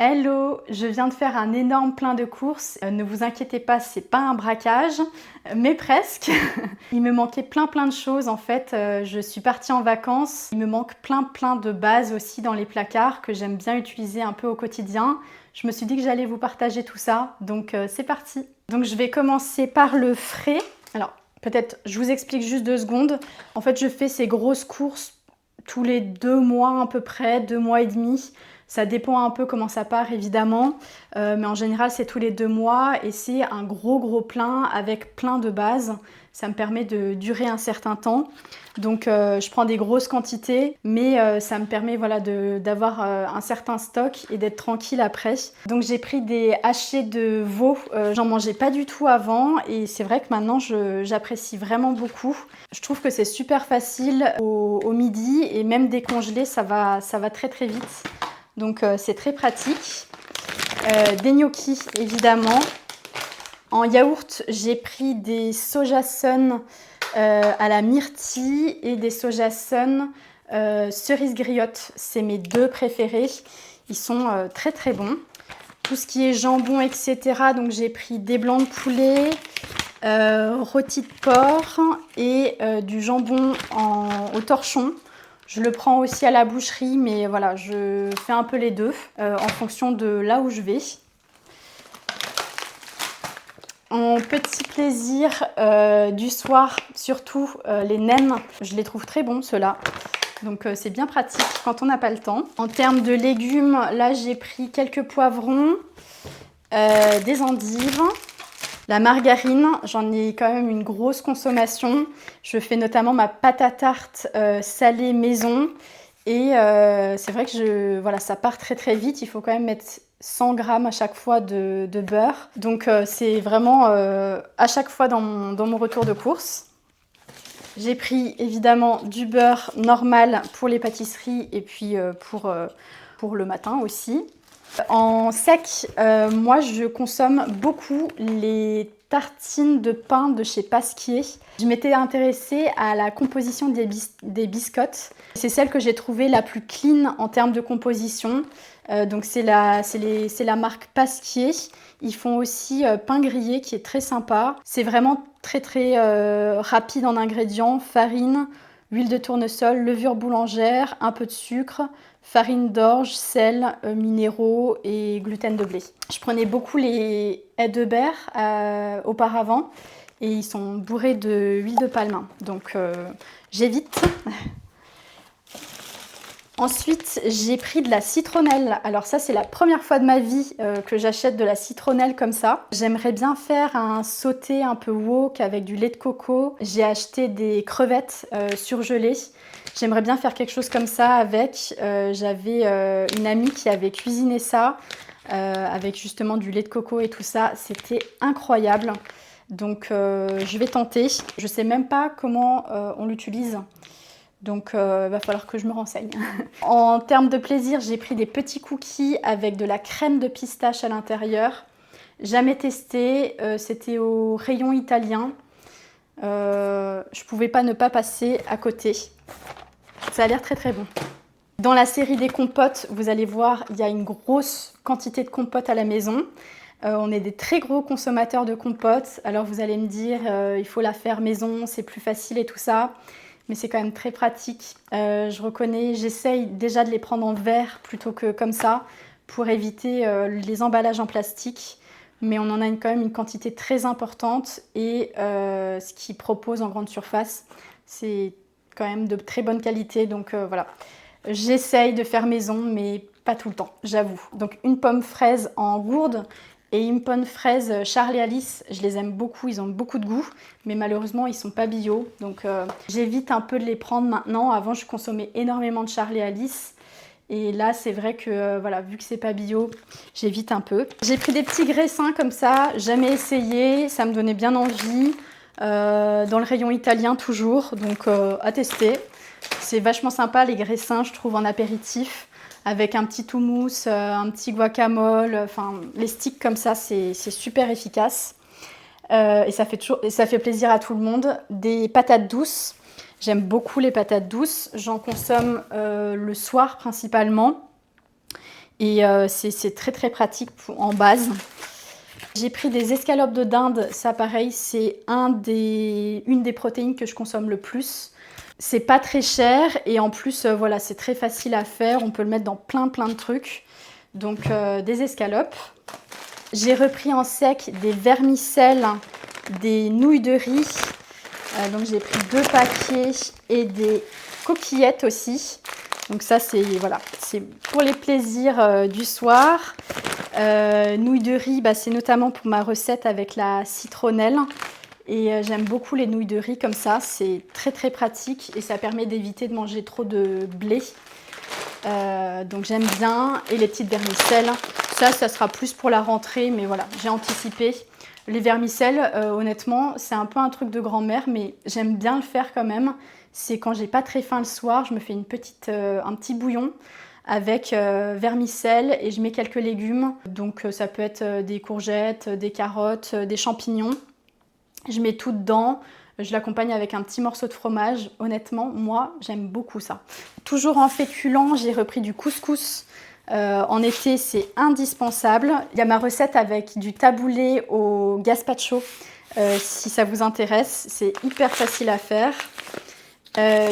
Hello, je viens de faire un énorme plein de courses. Ne vous inquiétez pas, c'est pas un braquage, mais presque. Il me manquait plein de choses en fait. Je suis partie en vacances. Il me manque plein de bases aussi dans les placards que j'aime bien utiliser un peu au quotidien. Je me suis dit que j'allais vous partager tout ça, donc c'est parti. Donc je vais commencer par le frais. Alors peut-être je vous explique juste 2 secondes. En fait je fais ces grosses courses tous les 2 mois à peu près, 2 mois et demi. Ça dépend un peu comment ça part évidemment, mais en général c'est tous les 2 mois et c'est un gros plein avec plein de bases. Ça me permet de durer un certain temps. Donc je prends des grosses quantités, mais ça me permet voilà, d'avoir un certain stock et d'être tranquille après. Donc j'ai pris des hachés de veau, j'en mangeais pas du tout avant et c'est vrai que maintenant j'apprécie vraiment beaucoup. Je trouve que c'est super facile au midi et même décongelé, ça va très vite. Donc c'est très pratique. Des gnocchis évidemment. En yaourt, j'ai pris des soja sun à la myrtille et des soja sun cerise griotte. C'est mes 2 préférés. Ils sont très bons. Tout ce qui est jambon, etc. Donc j'ai pris des blancs de poulet, rôti de porc et du jambon au torchon. Je le prends aussi à la boucherie, mais voilà, je fais un peu les deux en fonction de là où je vais. En petit plaisir du soir, surtout les nems, je les trouve très bons ceux-là. Donc c'est bien pratique quand on n'a pas le temps. En termes de légumes, là j'ai pris quelques poivrons, des endives. La margarine, j'en ai quand même une grosse consommation. Je fais notamment ma pâte à tarte salée maison. Et c'est vrai que voilà, ça part très vite. Il faut quand même mettre 100 grammes à chaque fois de beurre. Donc c'est vraiment à chaque fois dans mon retour de course. J'ai pris évidemment du beurre normal pour les pâtisseries et puis pour le matin aussi. En sec, moi je consomme beaucoup les tartines de pain de chez Pasquier. Je m'étais intéressée à la composition des biscottes. C'est celle que j'ai trouvée la plus clean en termes de composition. Donc c'est la marque Pasquier. Ils font aussi pain grillé qui est très sympa. C'est vraiment très rapide en ingrédients. Farine, huile de tournesol, levure boulangère, un peu de sucre, farine d'orge, sel, minéraux et gluten de blé. Je prenais beaucoup les Heidelberg auparavant et ils sont bourrés de huile de palme. Donc j'évite. Ensuite, j'ai pris de la citronnelle. Alors ça, c'est la première fois de ma vie que j'achète de la citronnelle comme ça. J'aimerais bien faire un sauté un peu wok avec du lait de coco. J'ai acheté des crevettes surgelées. J'aimerais bien faire quelque chose comme ça avec. J'avais une amie qui avait cuisiné ça avec justement du lait de coco et tout ça. C'était incroyable. Donc je vais tenter. Je ne sais même pas comment on l'utilise. Donc, il va falloir que je me renseigne. En termes de plaisir, j'ai pris des petits cookies avec de la crème de pistache à l'intérieur. Jamais testé, c'était au rayon italien. Je pouvais pas ne pas passer à côté. Ça a l'air très bon. Dans la série des compotes, vous allez voir, il y a une grosse quantité de compotes à la maison. On est des très gros consommateurs de compotes. Alors vous allez me dire, il faut la faire maison, c'est plus facile et tout ça. Mais c'est quand même très pratique. Je reconnais, j'essaye déjà de les prendre en verre plutôt que comme ça pour éviter les emballages en plastique. Mais on en a quand même une quantité très importante et ce qu'ils proposent en grande surface, c'est quand même de très bonne qualité. Donc voilà, j'essaye de faire maison, mais pas tout le temps, j'avoue. Donc une pomme fraise en gourde. Et une pomme fraise Charles et Alice, je les aime beaucoup, ils ont beaucoup de goût, mais malheureusement ils sont pas bio, donc j'évite un peu de les prendre maintenant. Avant je consommais énormément de Charles et Alice, et là c'est vrai que voilà, vu que c'est pas bio, j'évite un peu. J'ai pris des petits graissins comme ça, jamais essayé, ça me donnait bien envie, dans le rayon italien toujours, donc à tester. C'est vachement sympa les graissins, je trouve, en apéritif. Avec un petit houmous, un petit guacamole, enfin les sticks comme ça, c'est super efficace. Et ça fait plaisir à tout le monde. Des patates douces, j'aime beaucoup les patates douces. J'en consomme le soir principalement. Et c'est très très pratique en base. J'ai pris des escalopes de dinde, ça pareil, c'est une des protéines que je consomme le plus. C'est pas très cher et en plus, voilà, c'est très facile à faire. On peut le mettre dans plein de trucs. Donc des escalopes. J'ai repris en sec des vermicelles, des nouilles de riz. Donc j'ai pris 2 paquets et des coquillettes aussi. Donc ça, c'est voilà, c'est pour les plaisirs du soir. Nouilles de riz, c'est notamment pour ma recette avec la citronnelle. Et j'aime beaucoup les nouilles de riz comme ça. C'est très très pratique et ça permet d'éviter de manger trop de blé. Donc j'aime bien. Et les petites vermicelles, ça sera plus pour la rentrée. Mais voilà, j'ai anticipé. Les vermicelles, honnêtement, c'est un peu un truc de grand-mère, mais j'aime bien le faire quand même. C'est quand j'ai pas très faim le soir, je me fais un petit bouillon avec vermicelles et je mets quelques légumes. Donc ça peut être des courgettes, des carottes, des champignons. Je mets tout dedans. Je l'accompagne avec un petit morceau de fromage. Honnêtement, moi, j'aime beaucoup ça. Toujours en féculent, j'ai repris du couscous. En été, c'est indispensable. Il y a ma recette avec du taboulé au gazpacho. Si ça vous intéresse, c'est hyper facile à faire.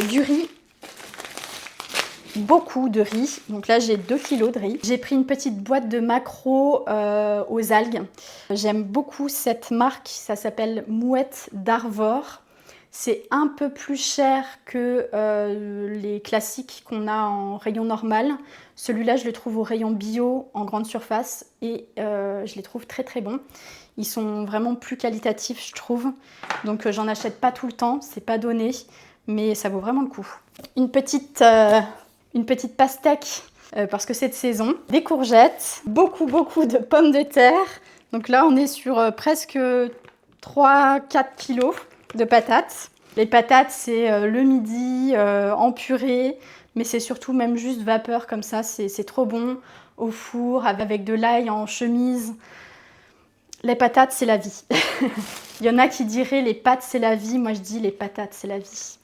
Du riz, beaucoup de riz. Donc là, j'ai 2 kilos de riz. J'ai pris une petite boîte de maquereaux aux algues. J'aime beaucoup cette marque. Ça s'appelle Mouette d'Arvor. C'est un peu plus cher que les classiques qu'on a en rayon normal. Celui-là, je le trouve au rayon bio en grande surface et je les trouve très très bons. Ils sont vraiment plus qualitatifs, je trouve. Donc j'en achète pas tout le temps, c'est pas donné, mais ça vaut vraiment le coup. Une petite pastèque parce que c'est de saison. Des courgettes, beaucoup de pommes de terre. Donc là, on est sur presque 3-4 kilos de patates. Les patates, c'est le midi en purée, mais c'est surtout même juste vapeur comme ça, c'est trop bon au four avec de l'ail en chemise. Les patates, c'est la vie. Il y en a qui diraient les pâtes, c'est la vie. Moi, je dis les patates, c'est la vie.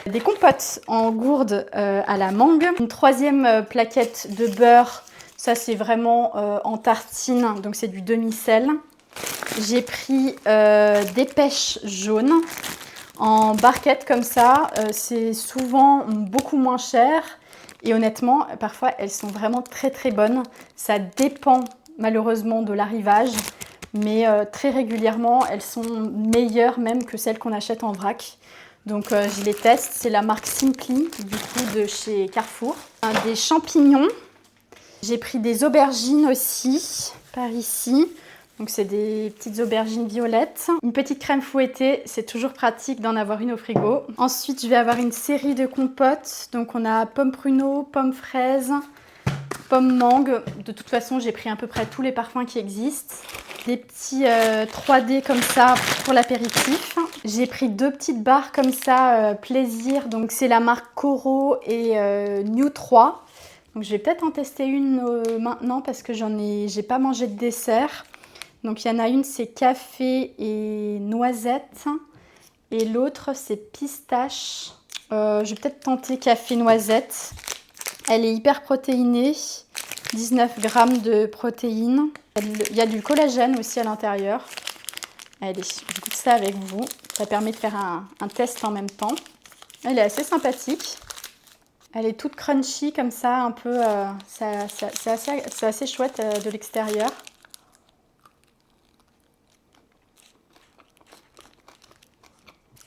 Des compotes en gourde à la mangue. Une 3e plaquette de beurre. Ça, c'est vraiment en tartine, donc c'est du demi-sel. J'ai pris des pêches jaunes en barquette comme ça. C'est souvent beaucoup moins cher. Et honnêtement, parfois, elles sont vraiment très très bonnes. Ça dépend malheureusement de l'arrivage. Mais très régulièrement, elles sont meilleures même que celles qu'on achète en vrac. Donc je les teste. C'est la marque Simply, du coup, de chez Carrefour. Des champignons. J'ai pris des aubergines aussi, par ici. Donc c'est des petites aubergines violettes. Une petite crème fouettée, c'est toujours pratique d'en avoir une au frigo. Ensuite, je vais avoir une série de compotes. Donc on a pomme pruneau, pomme fraise, pomme mangue. De toute façon, j'ai pris à peu près tous les parfums qui existent. Des petits 3D comme ça pour l'apéritif. J'ai pris 2 petites barres comme ça, plaisir. Donc c'est la marque Coro et New 3. Donc je vais peut-être en tester une maintenant parce que j'ai pas mangé de dessert. Donc il y en a une, c'est café et noisette. Et l'autre, c'est pistache. Je vais peut-être tenter café noisette. Elle est hyper protéinée. 19 grammes de protéines. Il y a du collagène aussi à l'intérieur. Allez, je goûte ça avec vous. Ça permet de faire un test en même temps. Elle est assez sympathique. Elle est toute crunchy comme ça, un peu. C'est assez chouette de l'extérieur.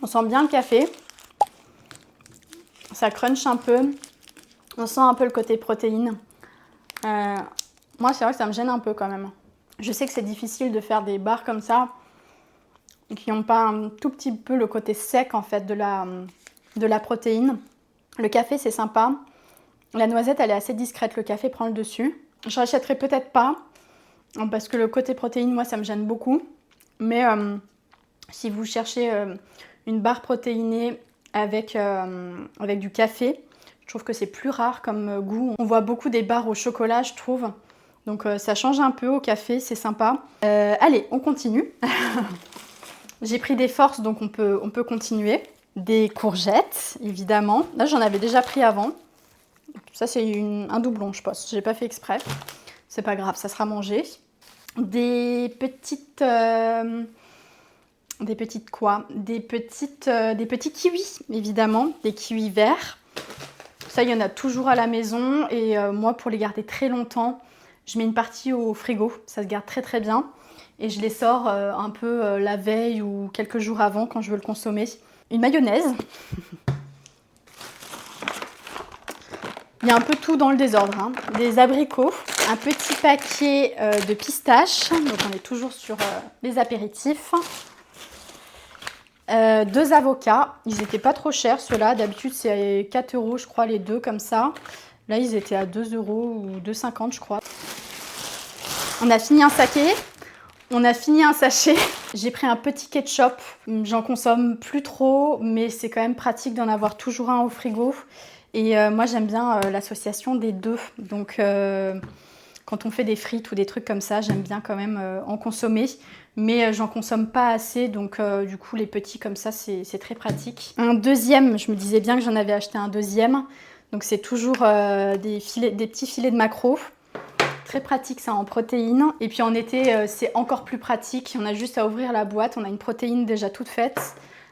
On sent bien le café. Ça crunch un peu. On sent un peu le côté protéine. Moi, c'est vrai que ça me gêne un peu quand même. Je sais que c'est difficile de faire des barres comme ça qui n'ont pas un tout petit peu le côté sec en fait de la protéine. Le café, c'est sympa. La noisette, elle est assez discrète. Le café prend le dessus. Je rachèterai peut-être pas parce que le côté protéine, moi, ça me gêne beaucoup. Mais si vous cherchez une barre protéinée avec du café, je trouve que c'est plus rare comme goût. On voit beaucoup des barres au chocolat, je trouve. Donc ça change un peu au café, c'est sympa. Allez, on continue. J'ai pris des forces, donc on peut continuer. Des courgettes, évidemment. Là, j'en avais déjà pris avant. Ça c'est un doublon je pense, j'ai pas fait exprès. C'est pas grave, ça sera mangé. Des petites quoi? Des petits kiwis, évidemment, des kiwis verts. Ça, il y en a toujours à la maison et moi, pour les garder très longtemps, je mets une partie au frigo. Ça se garde très très bien et je les sors un peu la veille ou quelques jours avant quand je veux le consommer. Une mayonnaise. Il y a un peu tout dans le désordre, hein. Des abricots, un petit paquet de pistaches, donc on est toujours sur les apéritifs. 2 avocats, ils n'étaient pas trop chers ceux-là, d'habitude c'est 4 € je crois les deux comme ça. Là ils étaient à 2 € ou 2,50 je crois. On a fini un saké, on a fini un sachet. J'ai pris un petit ketchup, j'en consomme plus trop mais c'est quand même pratique d'en avoir toujours un au frigo. Et moi j'aime bien l'association des deux, donc quand on fait des frites ou des trucs comme ça, j'aime bien quand même en consommer. Mais j'en consomme pas assez, donc du coup les petits comme ça c'est très pratique. Un deuxième, je me disais bien que j'en avais acheté un deuxième, donc c'est toujours des petits filets de maquereau. Très pratique ça en protéines. Et puis en été c'est encore plus pratique, on a juste à ouvrir la boîte, on a une protéine déjà toute faite.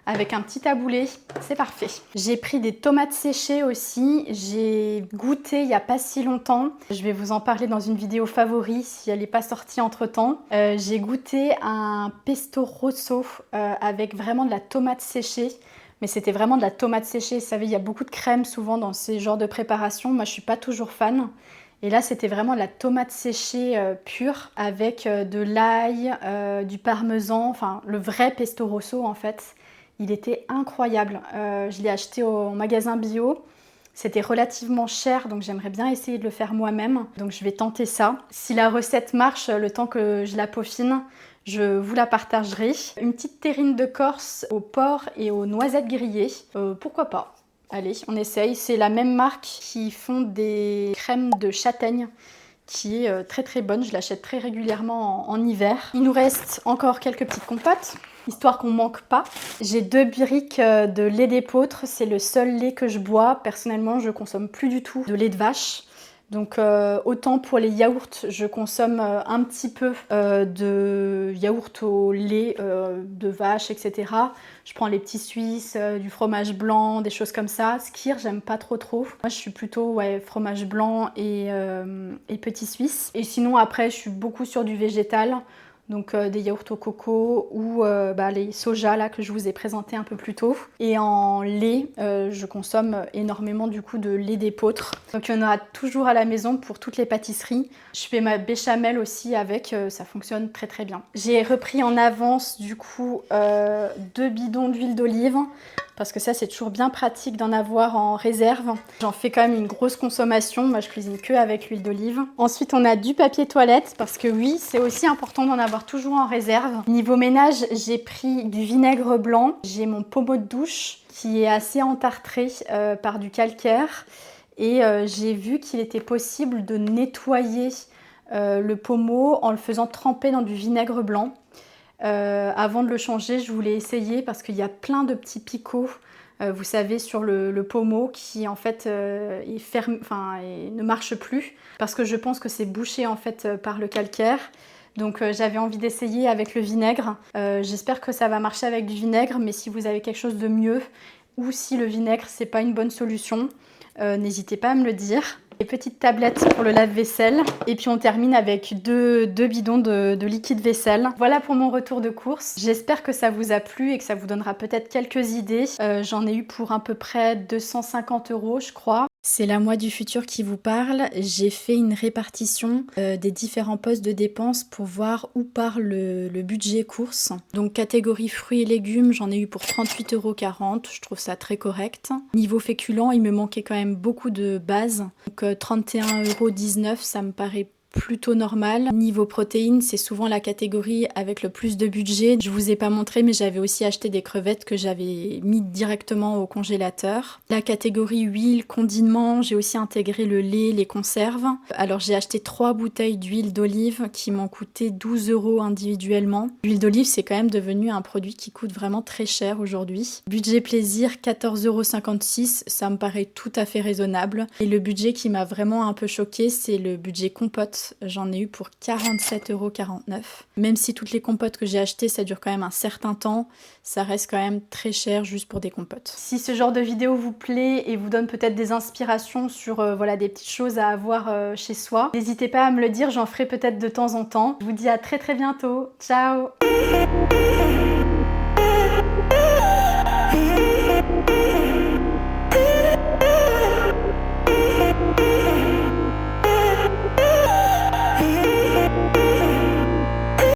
Avec un petit taboulé, c'est parfait. J'ai pris des tomates séchées aussi. J'ai goûté il n'y a pas si longtemps. Je vais vous en parler dans une vidéo favori si elle n'est pas sortie entre temps. J'ai goûté un pesto rosso avec vraiment de la tomate séchée. Mais c'était vraiment de la tomate séchée. Vous savez, il y a beaucoup de crème souvent dans ces genres de préparations. Moi, je suis pas toujours fan. Et là, c'était vraiment de la tomate séchée pure avec de l'ail, du parmesan, enfin le vrai pesto rosso en fait. Il était incroyable. Je l'ai acheté au magasin bio. C'était relativement cher, donc j'aimerais bien essayer de le faire moi-même. Donc je vais tenter ça. Si la recette marche, le temps que je la peaufine, je vous la partagerai. Une petite terrine de Corse au porc et aux noisettes grillées. Pourquoi pas? Allez, on essaye. C'est la même marque qui font des crèmes de châtaigne qui est très très bonne. Je l'achète très régulièrement en hiver. Il nous reste encore quelques petites compotes, histoire qu'on manque pas. J'ai 2 briques de lait d'épeautre. C'est le seul lait que je bois. Personnellement, je consomme plus du tout de lait de vache. Donc autant pour les yaourts, je consomme un petit peu de yaourt au lait de vache, etc. Je prends les petits suisses, du fromage blanc, des choses comme ça. Skyr, j'aime pas trop. Moi, je suis plutôt fromage blanc et petits suisses. Et sinon, après, je suis beaucoup sur du végétal. Donc des yaourts au coco ou les soja là que je vous ai présenté un peu plus tôt. Et en lait, je consomme énormément du coup de lait d'épeautre. Donc il y en aura toujours à la maison pour toutes les pâtisseries. Je fais ma béchamel aussi avec, ça fonctionne très très bien. J'ai repris en avance du coup 2 bidons d'huile d'olive. Parce que ça c'est toujours bien pratique d'en avoir en réserve. J'en fais quand même une grosse consommation, moi je cuisine que avec l'huile d'olive. Ensuite on a du papier toilette parce que oui c'est aussi important d'en avoir toujours en réserve. Niveau ménage j'ai pris du vinaigre blanc, j'ai mon pommeau de douche qui est assez entartré par du calcaire et j'ai vu qu'il était possible de nettoyer le pommeau en le faisant tremper dans du vinaigre blanc. Avant de le changer, je voulais essayer parce qu'il y a plein de petits picots, vous savez, sur le pommeau qui en fait est ferme, ne marche plus parce que je pense que c'est bouché en fait par le calcaire. Donc j'avais envie d'essayer avec le vinaigre. J'espère que ça va marcher avec du vinaigre, mais si vous avez quelque chose de mieux ou si le vinaigre c'est pas une bonne solution, n'hésitez pas à me le dire. Des petites tablettes pour le lave-vaisselle et puis on termine avec deux bidons de liquide vaisselle. Voilà pour mon retour de course. J'espère que ça vous a plu et que ça vous donnera peut-être quelques idées. J'en ai eu pour à peu près 250 € je crois. C'est la moi du futur qui vous parle. J'ai fait une répartition des différents postes de dépenses pour voir où part le budget course. Donc catégorie fruits et légumes, j'en ai eu pour 38,40 €. Je trouve ça très correct. Niveau féculents, il me manquait quand même beaucoup de bases. Donc 31,19 €, ça me paraît plutôt normal. Niveau protéines, c'est souvent la catégorie avec le plus de budget. Je vous ai pas montré, mais j'avais aussi acheté des crevettes que j'avais mis directement au congélateur. La catégorie huile, condiments, j'ai aussi intégré le lait, les conserves. Alors j'ai acheté 3 bouteilles d'huile d'olive qui m'ont coûté 12 € individuellement. L'huile d'olive, c'est quand même devenu un produit qui coûte vraiment très cher aujourd'hui. Budget plaisir, 14,56 €, ça me paraît tout à fait raisonnable. Et le budget qui m'a vraiment un peu choqué, c'est le budget compote. J'en ai eu pour 47,49 €. Même si toutes les compotes que j'ai achetées, ça dure quand même un certain temps, ça reste quand même très cher juste pour des compotes. Si ce genre de vidéo vous plaît et vous donne peut-être des inspirations sur voilà, des petites choses à avoir chez soi, n'hésitez pas à me le dire, j'en ferai peut-être de temps en temps. Je vous dis à très bientôt. Ciao!